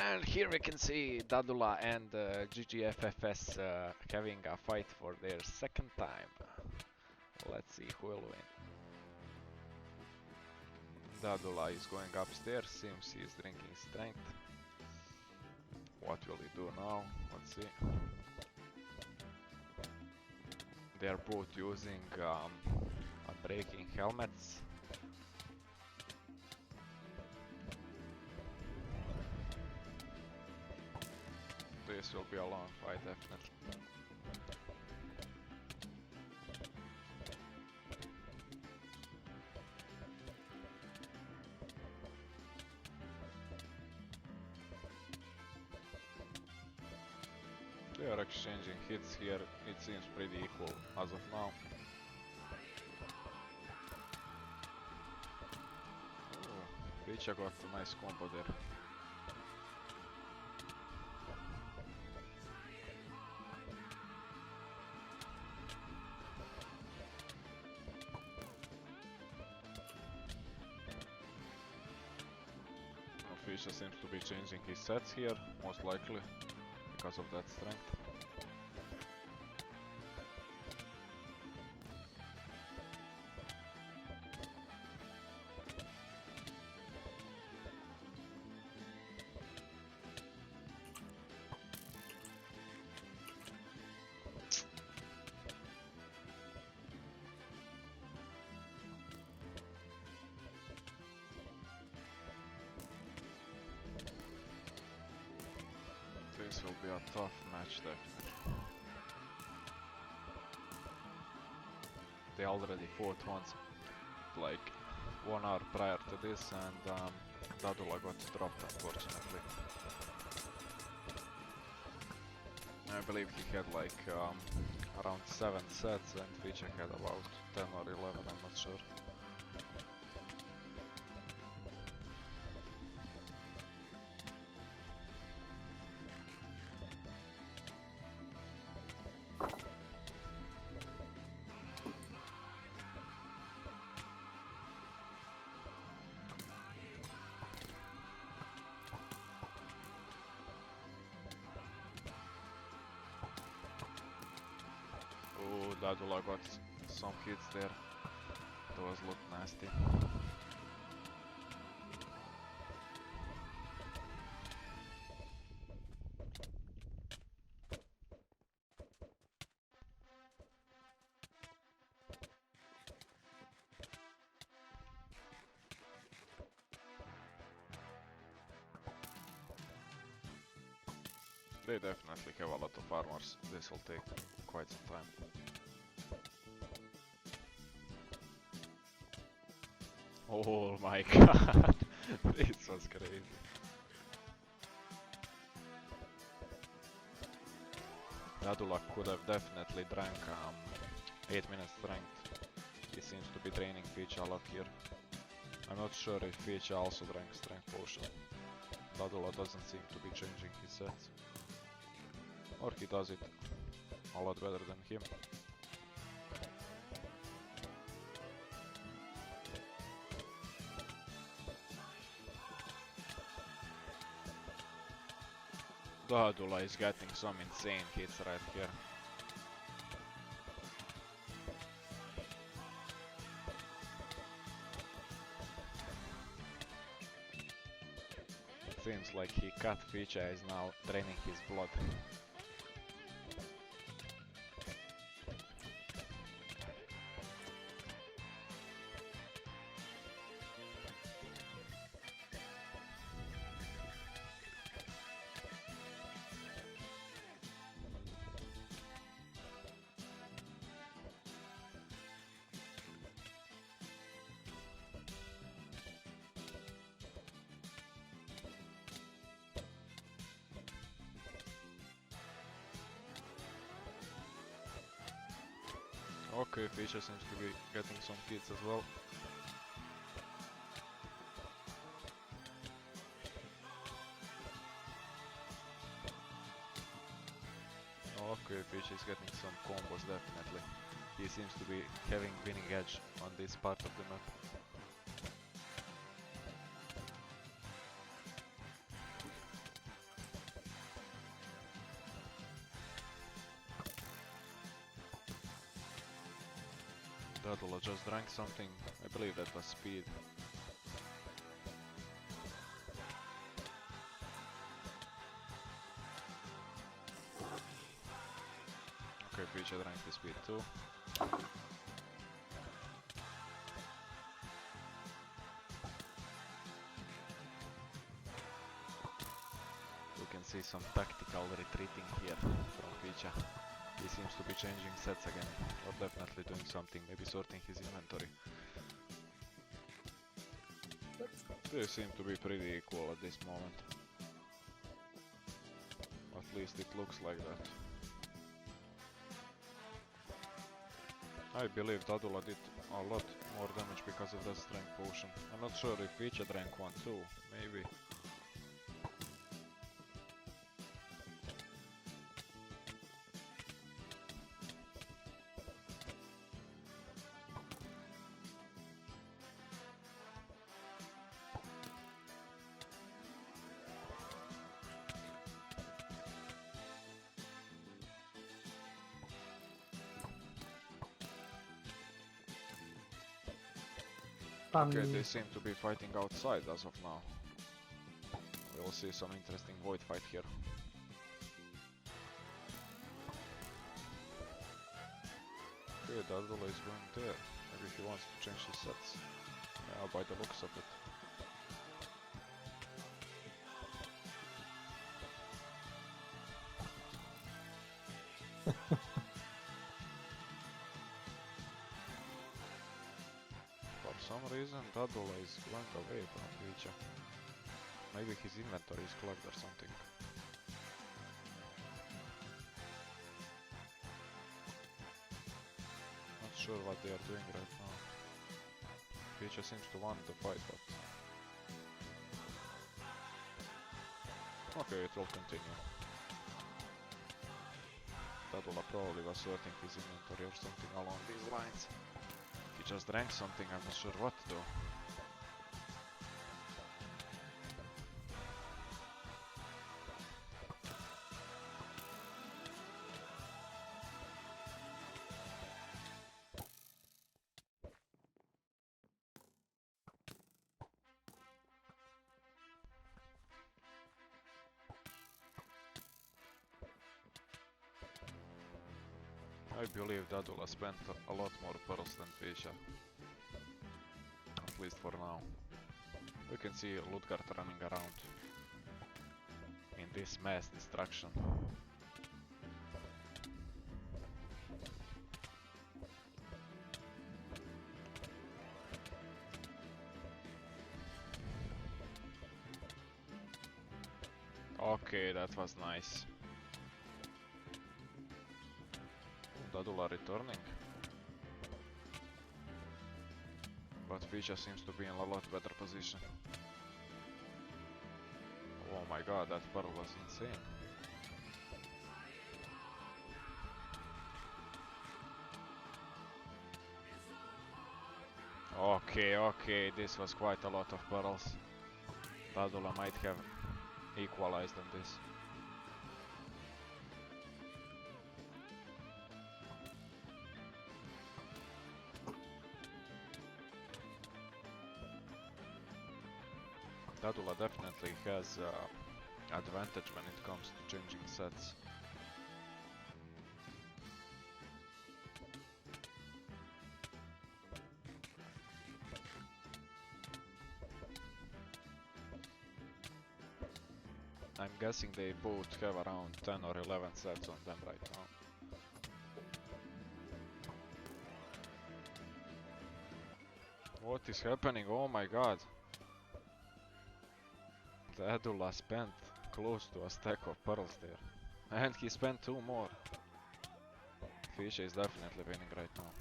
And here we can see Dadula and GGFFS having a fight for their second time. Let's see who will win. Dadula is going upstairs, seems he is drinking strength. What will he do now? Let's see. They are both using unbreaking helmets. This will be a long fight, definitely. They are exchanging hits here, it seems pretty equal as of now. Oh, Richa got a nice combo there. Fischer seems to be changing his sets here, most likely because of that strength. This will be a tough match, definitely. They already fought once, like 1 hour prior to this, and Dadula got dropped, unfortunately. I believe he had like around 7 sets, and Ficha had about 10 or 11, I'm not sure. Dadula got some hits there. Those look nasty. They definitely have a lot of armors. This will take quite some time. Oh my god, this was crazy. Dadula could have definitely drank 8 minutes strength. He seems to be draining Ficha a lot here. I'm not sure if Ficha also drank strength potion. Dadula doesn't seem to be changing his sets. Or he does it a lot better than him. Dadula is getting some insane hits right here. It seems like he cut Ficha, is now draining his blood. Okay, Ficha seems to be getting some hits as well. Okay, Ficha is getting some combos, definitely. He seems to be having winning edge on this part of the map. Dadula just drank something. I believe that was speed. Okay, Feature drank the speed too. We can see some tactical retreating here from Feature. He seems to be changing sets again, or definitely doing something, maybe sorting his inventory. They seem to be pretty equal at this moment. At least it looks like that. I believe Dadula did a lot more damage because of that strength potion. I'm not sure if Feature drank one too, maybe. Okay, they seem to be fighting outside as of now. We'll see some interesting void fight here. Okay, Dadula is going there. Maybe he wants to change his sets. Yeah, by the looks of it. For some reason, Dadula is going away from Feature. Maybe his inventory is clogged or something. Not sure what they are doing right now. Feature seems to want the fight, but... Okay, it will continue. Dadula probably was sorting his inventory or something along these lines. He just drank something, I'm not sure what to do. I believe Dadula spent a lot more pearls than Feature. At least for now. We can see Ludgard running around in this mass destruction. Okay, that was nice. Dadula returning. But Feature seems to be in a lot better position. Oh my god, that pearl was insane. Okay, this was quite a lot of pearls. Dadula might have equalized on this. Dadula definitely has advantage when it comes to changing sets. I'm guessing they both have around 10 or 11 sets on them right now. What is happening? Oh my god. Dadula spent close to a stack of pearls there. And he spent 2 more. Feature is definitely winning right now.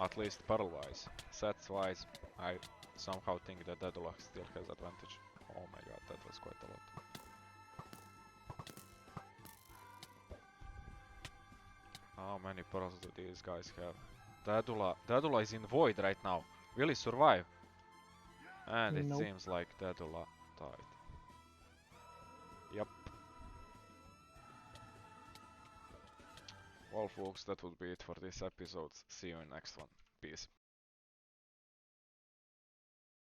At least pearl wise. Sets wise, I somehow think that Dadula still has advantage. Oh my god, that was quite a lot. How many pearls do these guys have? Dadula is in void right now. Will he survive? And it seems like Dadula died. Yep. Well folks, that would be it for this episode. See you in next one. Peace.